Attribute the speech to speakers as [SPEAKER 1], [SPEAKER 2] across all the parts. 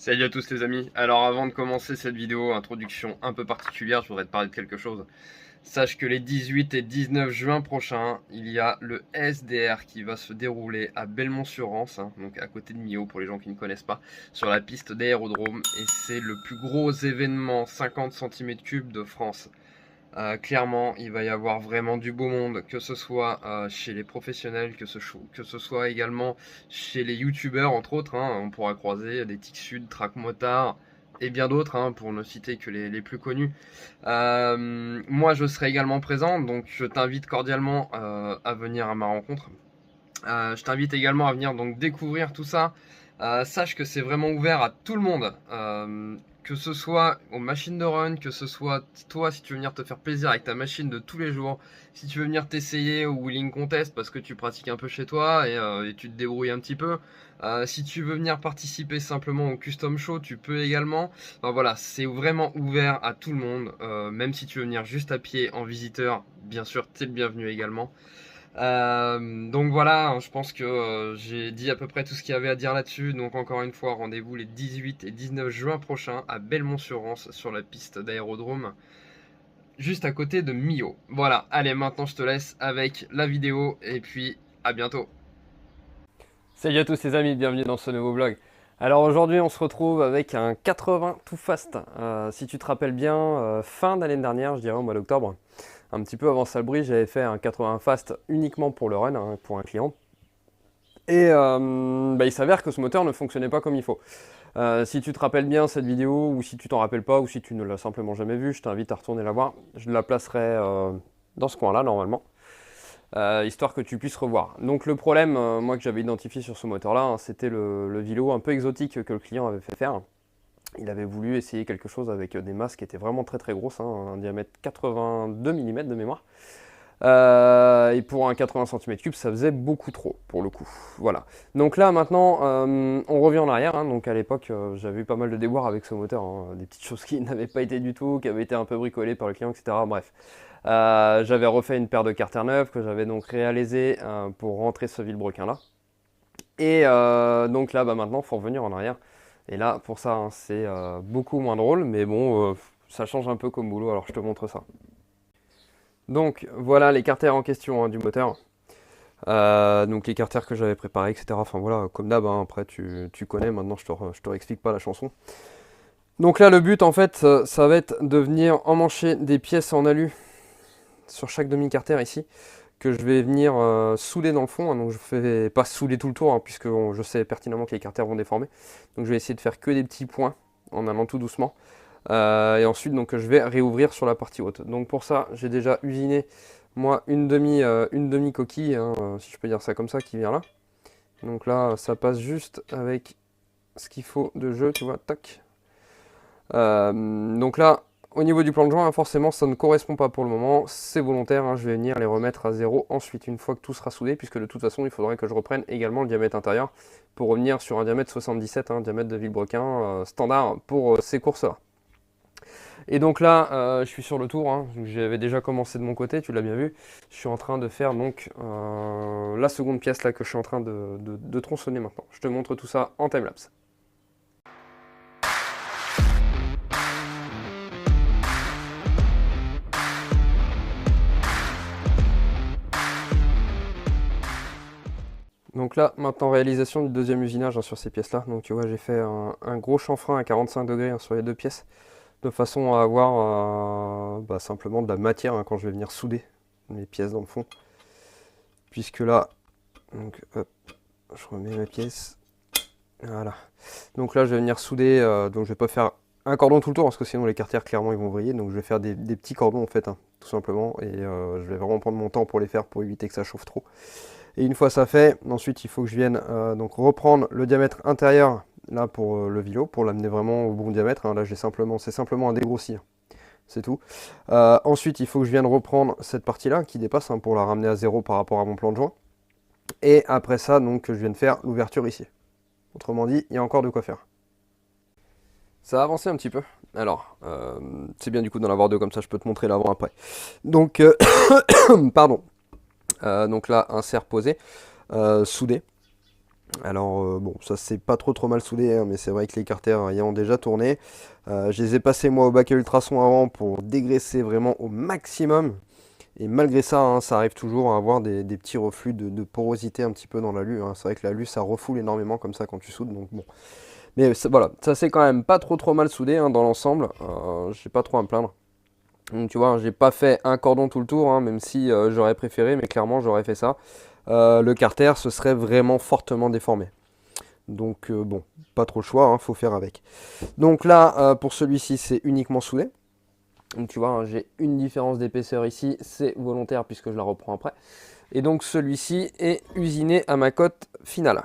[SPEAKER 1] Salut à tous les amis. Alors avant de commencer cette vidéo, introduction un peu particulière, je voudrais te parler de quelque chose. Sache que les 18 et 19 juin prochains, il y a le SDR qui va se dérouler à Belmont-sur-Rance, donc à côté de Millau pour les gens qui ne connaissent pas, sur la piste d'aérodrome. Et c'est le plus gros événement 50 cm3 de France. Clairement, il va y avoir vraiment du beau monde, que ce soit chez les professionnels, que ce soit également chez les youtubeurs, entre autres. On pourra croiser des Tic Sud, Track Motard et bien d'autres, pour ne citer que les plus connus. Moi, je serai également présent, donc je t'invite cordialement à venir à ma rencontre. Je t'invite également à venir donc découvrir tout ça. Sache que c'est vraiment ouvert à tout le monde. Que ce soit aux machines de run, que ce soit toi si tu veux venir te faire plaisir avec ta machine de tous les jours, si tu veux venir t'essayer au Wheeling Contest parce que tu pratiques un peu chez toi et tu te débrouilles un petit peu. Si tu veux venir participer simplement au Custom Show, tu peux également. Enfin, voilà, c'est vraiment ouvert à tout le monde. Même si tu veux venir juste à pied en visiteur, bien sûr, t'es le bienvenu également. Donc voilà, je pense que j'ai dit à peu près tout ce qu'il y avait à dire là-dessus. Donc encore une fois, rendez-vous les 18 et 19 juin prochains à Belmont-sur-Rance sur la piste d'aérodrome, juste à côté de Millau. Voilà, allez, maintenant je te laisse avec la vidéo et puis à bientôt.
[SPEAKER 2] Salut à tous les amis, bienvenue dans ce nouveau vlog. Alors aujourd'hui on se retrouve avec un 80 Too Fast. Si tu te rappelles bien, fin d'année dernière, je dirais au mois d'octobre, un petit peu avant Salbris, j'avais fait un 80 Fast uniquement pour le run, pour un client. Et il s'avère que ce moteur ne fonctionnait pas comme il faut. Si tu te rappelles bien cette vidéo, ou si tu t'en rappelles pas, ou si tu ne l'as simplement jamais vue, je t'invite à retourner la voir. Je la placerai dans ce coin-là normalement. Histoire que tu puisses revoir. Donc le problème, moi que j'avais identifié sur ce moteur-là, c'était le vilo un peu exotique que le client avait fait faire. Il avait voulu essayer quelque chose avec des masses qui étaient vraiment très très grosses, un diamètre 82 mm de mémoire. Et pour un 80 cm3, ça faisait beaucoup trop pour le coup. Voilà. Donc là maintenant, on revient en arrière. Donc à l'époque, j'avais eu pas mal de déboires avec ce moteur, des petites choses qui n'avaient pas été du tout, qui avaient été un peu bricolées par le client, etc. Bref. J'avais refait une paire de carters neuves que j'avais donc réalisé pour rentrer ce vilebrequin là. Et donc là, maintenant, il faut revenir en arrière. Et là, pour ça, c'est beaucoup moins drôle, mais bon, ça change un peu comme boulot, alors je te montre ça. Donc voilà les carters en question du moteur. Donc les carters que j'avais préparés, etc. Enfin voilà, comme d'hab, après tu connais, maintenant je te réexplique pas la chanson. Donc là, le but en fait, ça va être de venir emmancher des pièces en alu sur chaque demi-carter ici, que je vais venir souder dans le fond. Donc je fais pas souder tout le tour, puisque je sais pertinemment que les carters vont déformer. Donc je vais essayer de faire que des petits points en allant tout doucement. Et ensuite donc je vais réouvrir sur la partie haute. Donc pour ça, j'ai déjà usiné moi une demi coquille, si je peux dire ça comme ça, qui vient là. Donc là, ça passe juste avec ce qu'il faut de jeu, tu vois, tac. Donc là, au niveau du plan de joint, forcément, ça ne correspond pas pour le moment. C'est volontaire, je vais venir les remettre à zéro ensuite, une fois que tout sera soudé, puisque de toute façon, il faudrait que je reprenne également le diamètre intérieur pour revenir sur un diamètre 77, diamètre de vilebrequin standard pour ces courses-là. Et donc là, je suis sur le tour, j'avais déjà commencé de mon côté, tu l'as bien vu. Je suis en train de faire donc la seconde pièce là que je suis en train de tronçonner maintenant. Je te montre tout ça en timelapse. Donc là, maintenant réalisation du deuxième usinage sur ces pièces-là. Donc tu vois, j'ai fait un gros chanfrein à 45 degrés sur les deux pièces, de façon à avoir simplement de la matière quand je vais venir souder mes pièces dans le fond. Puisque là, donc hop, je remets ma pièce. Voilà. Donc là, je vais venir souder. Donc je vais pas faire un cordon tout le tour parce que sinon les carters clairement ils vont vriller. Donc je vais faire des petits cordons en fait, tout simplement. Et je vais vraiment prendre mon temps pour les faire pour éviter que ça chauffe trop. Et une fois ça fait, ensuite il faut que je vienne donc reprendre le diamètre intérieur là pour le vilo, pour l'amener vraiment au bon diamètre. Là c'est simplement un dégrossi, c'est tout. Ensuite il faut que je vienne reprendre cette partie là qui dépasse pour la ramener à zéro par rapport à mon plan de joint. Et après ça donc je viens de faire l'ouverture ici. Autrement dit, il y a encore de quoi faire. Ça a avancé un petit peu. Alors, c'est bien du coup d'en avoir deux comme ça, je peux te montrer l'avant après. Donc, pardon. Donc là, insert posé, soudé. Alors bon, ça c'est pas trop mal soudé, hein, mais c'est vrai que les carters y ont déjà tourné. Je les ai passés moi au bac à ultrasons avant pour dégraisser vraiment au maximum. Et malgré ça, hein, ça arrive toujours à avoir des petits reflux de porosité un petit peu dans l'alu, hein. C'est vrai que l'alu ça refoule énormément comme ça quand tu soudes, donc bon. Mais voilà, ça c'est quand même pas trop mal soudé, hein, dans l'ensemble. J'ai pas trop à me plaindre. Donc tu vois, hein, j'ai pas fait un cordon tout le tour, hein, même si j'aurais préféré, mais clairement j'aurais fait ça. Le carter se serait vraiment fortement déformé. Donc bon, pas trop le choix, hein, faut faire avec. Donc là, pour celui-ci, c'est uniquement soudé. Donc tu vois, hein, j'ai une différence d'épaisseur ici, c'est volontaire puisque je la reprends après. Et donc celui-ci est usiné à ma cote finale.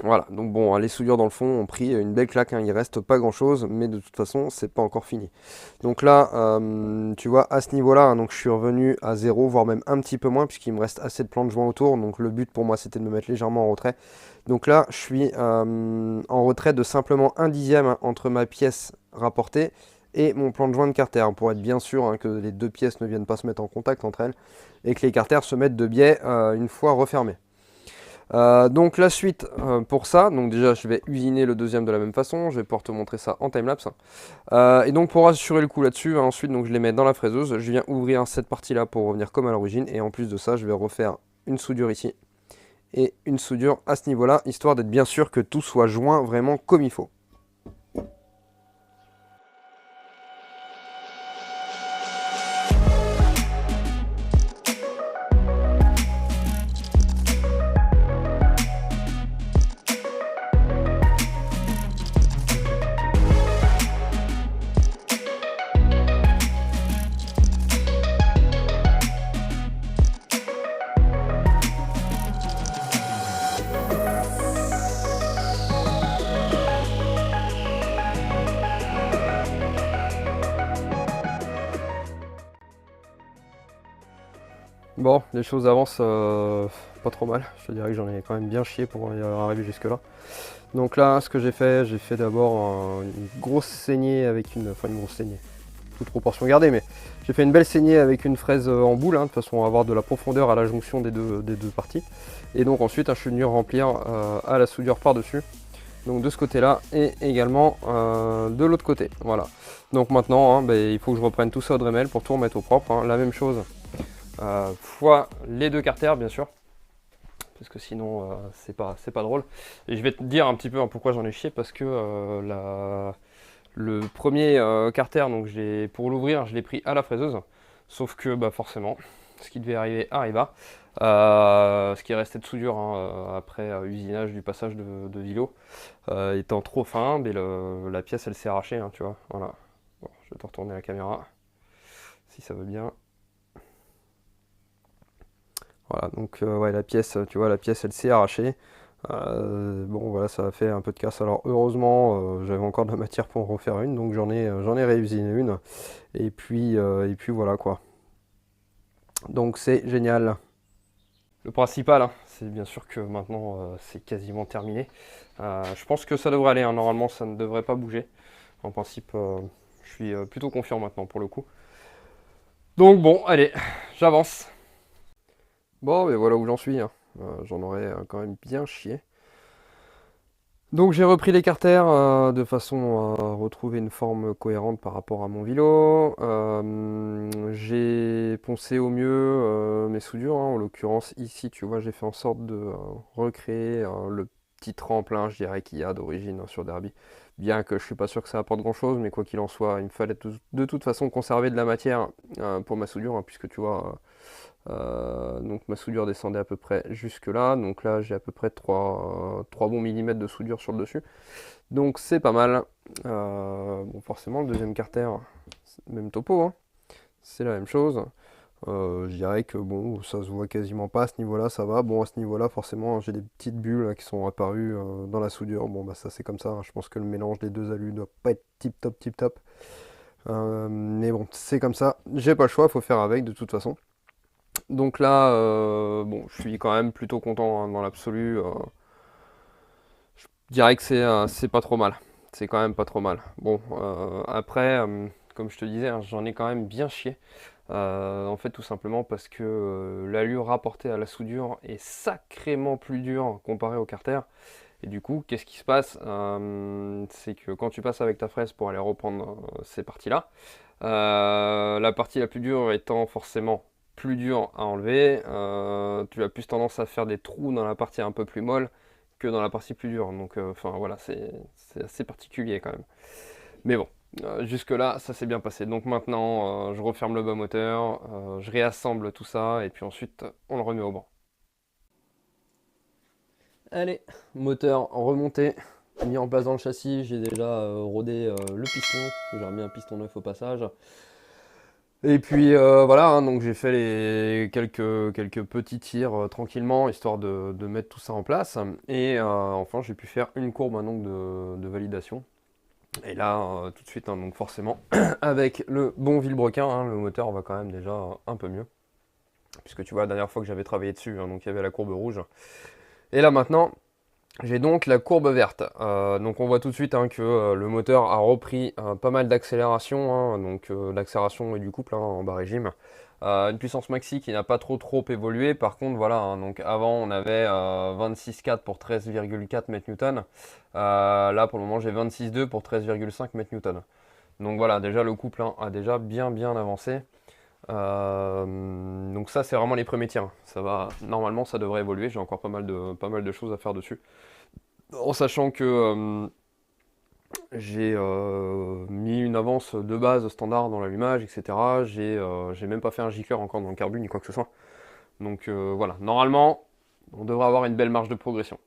[SPEAKER 2] Voilà, donc bon, les soudures dans le fond ont pris une belle claque, hein, il reste pas grand chose, mais de toute façon, c'est pas encore fini. Donc là, tu vois, à ce niveau-là, hein, donc je suis revenu à 0, voire même un petit peu moins, puisqu'il me reste assez de plans de joint autour. Donc le but pour moi, c'était de me mettre légèrement en retrait. Donc là, je suis en retrait de simplement 1/10 hein, entre ma pièce rapportée et mon plan de joint de carter, hein, pour être bien sûr, hein, que les deux pièces ne viennent pas se mettre en contact entre elles, et que les carters se mettent de biais une fois refermés. Donc la suite pour ça, donc déjà je vais usiner le deuxième de la même façon, je vais pouvoir te montrer ça en timelapse. Et donc pour assurer le coup là-dessus, hein, ensuite donc je les mets dans la fraiseuse, je viens ouvrir cette partie-là pour revenir comme à l'origine, et en plus de ça je vais refaire une soudure ici, et une soudure à ce niveau-là, histoire d'être bien sûr que tout soit joint vraiment comme il faut. Bon, les choses avancent pas trop mal. Je te dirais que j'en ai quand même bien chié pour y arriver jusque là. Donc là, ce que j'ai fait d'abord une grosse saignée avec enfin une grosse saignée, toute proportion gardée, mais j'ai fait une belle saignée avec une fraise en boule, hein, de façon à avoir de la profondeur à la jonction des deux parties. Et donc ensuite, hein, je suis venu remplir à la soudure par-dessus. Donc de ce côté-là et également de l'autre côté. Voilà. Donc maintenant, hein, il faut que je reprenne tout ça au Dremel pour tout remettre au propre, hein. La même chose. Fois les deux carters bien sûr, parce que sinon c'est pas drôle. Et je vais te dire un petit peu hein, pourquoi j'en ai chié, parce que le premier carter, donc pour l'ouvrir, je l'ai pris à la fraiseuse, sauf que forcément, ce qui devait arriver arriva. Ce qui restait de soudure hein, après usinage du passage de Vilo étant trop fin, mais la pièce elle s'est arrachée, hein, tu vois. Voilà. Bon, je vais te retourner la caméra si ça veut bien. Voilà, donc ouais, la pièce, tu vois, la pièce elle s'est arrachée. Bon voilà, ça a fait un peu de casse. Alors heureusement, j'avais encore de la matière pour en refaire une, donc j'en ai réusiné une. Et puis voilà quoi. Donc c'est génial. Le principal, hein, c'est bien sûr que maintenant c'est quasiment terminé. Je pense que ça devrait aller, hein. Normalement ça ne devrait pas bouger. En principe, je suis plutôt confiant maintenant pour le coup. Donc bon, allez, j'avance. Bon, mais voilà où j'en suis, hein. J'en aurais quand même bien chié. Donc j'ai repris les carters de façon à retrouver une forme cohérente par rapport à mon vélo. J'ai poncé au mieux mes soudures, hein. En l'occurrence ici, tu vois, j'ai fait en sorte de recréer le petit tremplin, je dirais, qu'il y a d'origine hein, sur Derby. Bien que je suis pas sûr que ça apporte grand chose, mais quoi qu'il en soit, il me fallait de toute façon conserver de la matière pour ma soudure, hein, puisque tu vois, donc ma soudure descendait à peu près jusque là, donc là j'ai à peu près 3 bons millimètres de soudure sur le dessus, donc c'est pas mal. Bon, forcément le deuxième carter, même topo, hein, c'est la même chose. Je dirais que bon, ça se voit quasiment pas à ce niveau là, ça va. Bon, à ce niveau là forcément j'ai des petites bulles là, qui sont apparues dans la soudure. Bon ça c'est comme ça, hein. Je pense que le mélange des deux alus doit pas être tip top, mais bon c'est comme ça, j'ai pas le choix, faut faire avec de toute façon. Donc là, bon, je suis quand même plutôt content hein, dans l'absolu. Je dirais que c'est pas trop mal. C'est quand même pas trop mal. Bon, après, comme je te disais, hein, j'en ai quand même bien chié. En fait, tout simplement parce que l'allure rapportée à la soudure est sacrément plus dure comparée au carter. Et du coup, qu'est-ce qui se passe? C'est que quand tu passes avec ta fraise pour aller reprendre ces parties-là, la partie la plus dure étant forcément plus dure à enlever, tu as plus tendance à faire des trous dans la partie un peu plus molle que dans la partie plus dure. Donc, enfin voilà, c'est assez particulier quand même. Mais bon, jusque-là, ça s'est bien passé. Donc maintenant, je referme le bas moteur, je réassemble tout ça, et puis ensuite, on le remet au banc. Allez, moteur remonté, mis en place dans le châssis. J'ai déjà rodé le piston, j'ai remis un piston neuf au passage. Et puis voilà, hein, donc j'ai fait quelques petits tirs tranquillement, histoire de mettre tout ça en place. Et enfin, j'ai pu faire une courbe hein, donc de validation. Et là, tout de suite, hein, donc forcément, avec le bon vilebrequin, hein, le moteur va quand même déjà un peu mieux. Puisque tu vois, la dernière fois que j'avais travaillé dessus, hein, donc il y avait la courbe rouge. Et là maintenant, j'ai donc la courbe verte. Donc on voit tout de suite hein, que le moteur a repris pas mal d'accélération, hein, donc l'accélération et du couple hein, en bas régime. Une puissance maxi qui n'a pas trop évolué. Par contre, voilà, hein, donc avant on avait 26,4 pour 13,4 mN. Là pour le moment j'ai 26,2 pour 13,5 mN. Donc voilà, déjà le couple hein, a déjà bien avancé. Donc ça c'est vraiment les premiers tirs. Ça va, normalement ça devrait évoluer. J'ai encore pas mal de choses à faire dessus. En sachant que j'ai mis une avance de base standard dans l'allumage, etc. J'ai même pas fait un gicleur encore dans le carbu ni quoi que ce soit. Donc voilà, normalement, on devrait avoir une belle marge de progression.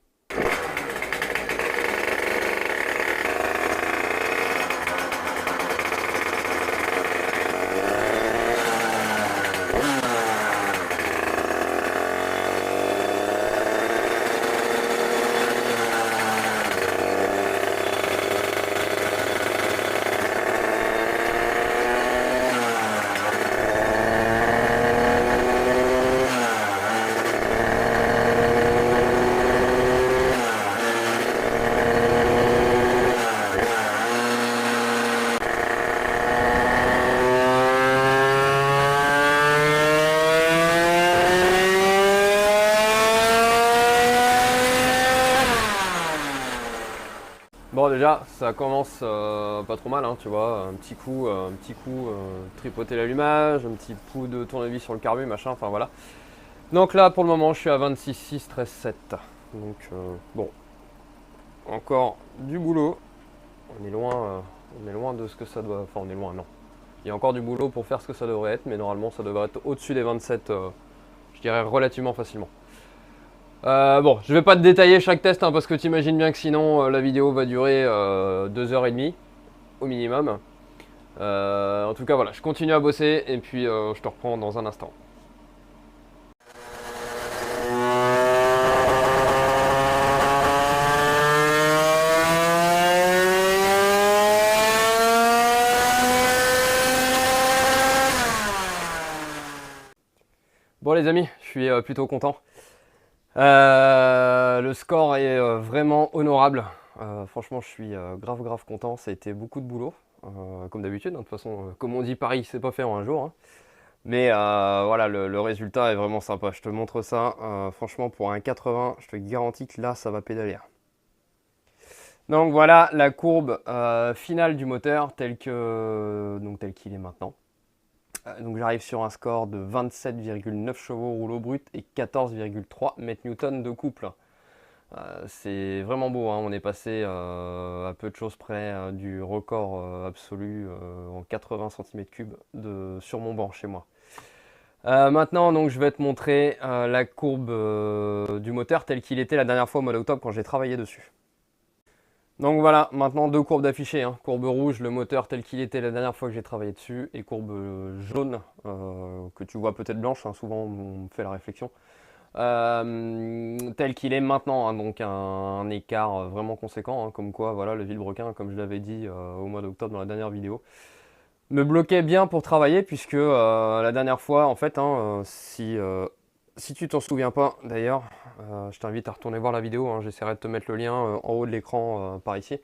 [SPEAKER 2] Bon déjà, ça commence pas trop mal, hein, tu vois, un petit coup, tripoter l'allumage, un petit coup de tournevis sur le carbu, machin, enfin voilà. Donc là, pour le moment, je suis à 26,6, 13,7. Donc bon, encore du boulot. On est loin de ce que ça doit, enfin on est loin, non. Il y a encore du boulot pour faire ce que ça devrait être, mais normalement ça devrait être au-dessus des 27, je dirais relativement facilement. Bon, je vais pas te détailler chaque test hein, parce que tu imagines bien que sinon la vidéo va durer 2h30 au minimum. En tout cas voilà, je continue à bosser et puis je te reprends dans un instant. Bon les amis, je suis plutôt content. Le score est vraiment honorable. Franchement, je suis grave content. Ça a été beaucoup de boulot, comme d'habitude. Hein. De toute façon, comme on dit, Paris, c'est pas fait en un jour. Hein. Mais voilà, le résultat est vraiment sympa. Je te montre ça. Franchement, pour un 80, je te garantis que là, ça va pédaler. Donc voilà la courbe finale du moteur tel qu'il est maintenant. Donc j'arrive sur un score de 27,9 chevaux rouleau brut et 14,3 mN de couple. C'est vraiment beau, hein. On est passé à peu de choses près du record absolu en 80 cm3 sur mon banc chez moi. Maintenant donc je vais te montrer la courbe du moteur tel qu'il était la dernière fois au mois d'octobre quand j'ai travaillé dessus. Donc voilà, maintenant deux courbes d'affichés, hein. Courbe rouge, le moteur tel qu'il était la dernière fois que j'ai travaillé dessus, et courbe jaune, que tu vois peut-être blanche, hein, souvent on me fait la réflexion, tel qu'il est maintenant, hein, donc un écart vraiment conséquent, hein, comme quoi voilà, le vilebrequin, comme je l'avais dit au mois d'octobre dans la dernière vidéo, me bloquait bien pour travailler, puisque la dernière fois, en fait, hein, si tu t'en souviens pas d'ailleurs, je t'invite à retourner voir la vidéo, hein, j'essaierai de te mettre le lien en haut de l'écran par ici.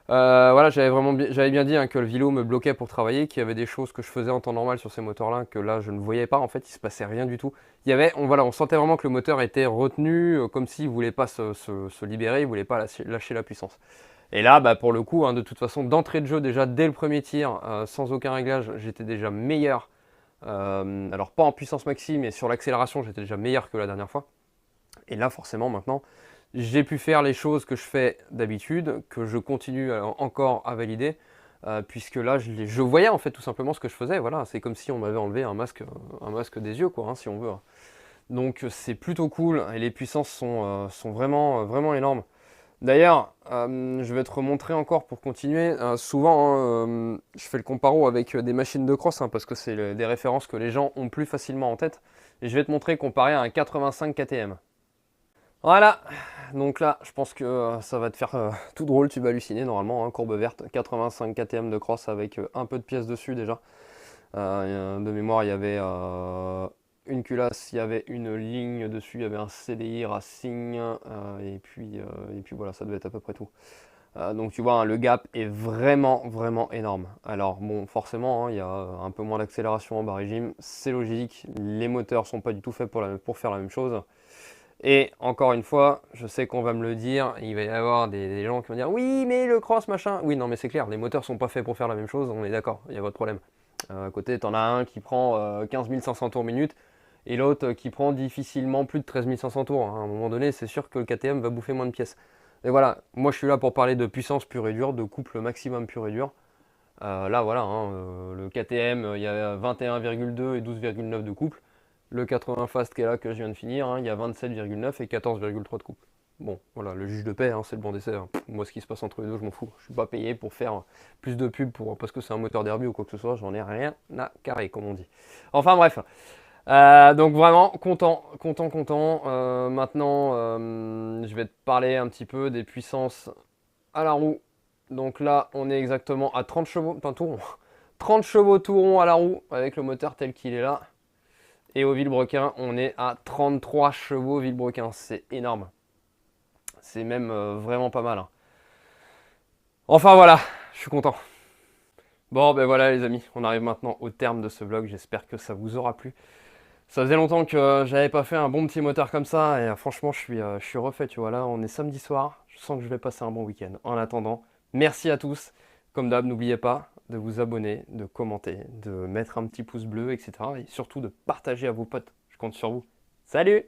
[SPEAKER 2] Voilà, j'avais bien dit hein, que le vélo me bloquait pour travailler, qu'il y avait des choses que je faisais en temps normal sur ces moteurs-là, que là je ne voyais pas, en fait il se passait rien du tout. Voilà, on sentait vraiment que le moteur était retenu, comme s'il voulait pas se libérer, il voulait pas lâcher la puissance. Et là, bah, pour le coup, hein, de toute façon, d'entrée de jeu, déjà dès le premier tir, sans aucun réglage, j'étais déjà meilleur. Alors pas en puissance maxi, mais sur l'accélération, j'étais déjà meilleur que la dernière fois. Et là, forcément, maintenant, j'ai pu faire les choses que je fais d'habitude, que je continue encore à valider, puisque là, je voyais en fait tout simplement ce que je faisais. Voilà, c'est comme si on m'avait enlevé un masque des yeux, quoi, hein, si on veut. Donc c'est plutôt cool et les puissances sont vraiment, vraiment énormes. D'ailleurs, je vais te remontrer encore pour continuer. Souvent, hein, je fais le comparo avec des machines de cross, hein, parce que c'est des références que les gens ont plus facilement en tête. Et je vais te montrer comparé à un 85 KTM. Voilà, donc là, je pense que ça va te faire tout drôle, tu vas halluciner normalement, hein, courbe verte, 85 KTM de cross avec un peu de pièces dessus déjà. De mémoire, il y avait une culasse, il y avait une ligne dessus, il y avait un CDI Racing, et puis voilà, ça devait être à peu près tout. Donc tu vois, hein, le gap est vraiment, vraiment énorme. Alors bon, forcément, hein, il y a un peu moins d'accélération en bas régime, c'est logique, les moteurs sont pas du tout faits pour faire la même chose. Et encore une fois, je sais qu'on va me le dire, il va y avoir des gens qui vont dire oui, mais le cross machin. Oui, non, mais c'est clair, les moteurs sont pas faits pour faire la même chose, on est d'accord, il y a votre problème. À côté, t'en as un qui prend 15 500 tours minute et l'autre qui prend difficilement plus de 13 500 tours. À un moment donné, c'est sûr que le KTM va bouffer moins de pièces. Et voilà, moi je suis là pour parler de puissance pure et dure, de couple maximum pur et dur. Là, voilà, hein, le KTM, il y a 21,2 et 12,9 de couple. Le 80 Fast qui est là, que je viens de finir, hein, il y a 27,9 et 14,3 de couple. Bon, voilà, le juge de paix, hein, c'est le bon d'essai. Hein. Moi, ce qui se passe entre les deux, je m'en fous. Je suis pas payé pour faire plus de pub parce que c'est un moteur derby ou quoi que ce soit. J'en ai rien à carrer, comme on dit. Enfin, bref. Donc, vraiment, content, content, content. Maintenant, je vais te parler un petit peu des puissances à la roue. Donc là, on est exactement à 30 chevaux, putain, tout rond. 30 chevaux tout rond à la roue, avec le moteur tel qu'il est là. Et au vilebrequin, on est à 33 chevaux vilebrequin. C'est énorme. C'est même vraiment pas mal. Hein. Enfin voilà, je suis content. Bon, ben voilà les amis, on arrive maintenant au terme de ce vlog. J'espère que ça vous aura plu. Ça faisait longtemps que j'avais pas fait un bon petit moteur comme ça. Et franchement, je suis refait, tu vois. Là, on est samedi soir. Je sens que je vais passer un bon week-end. En attendant, merci à tous. Comme d'hab, n'oubliez pas de vous abonner, de commenter, de mettre un petit pouce bleu, etc. Et surtout de partager à vos potes. Je compte sur vous. Salut!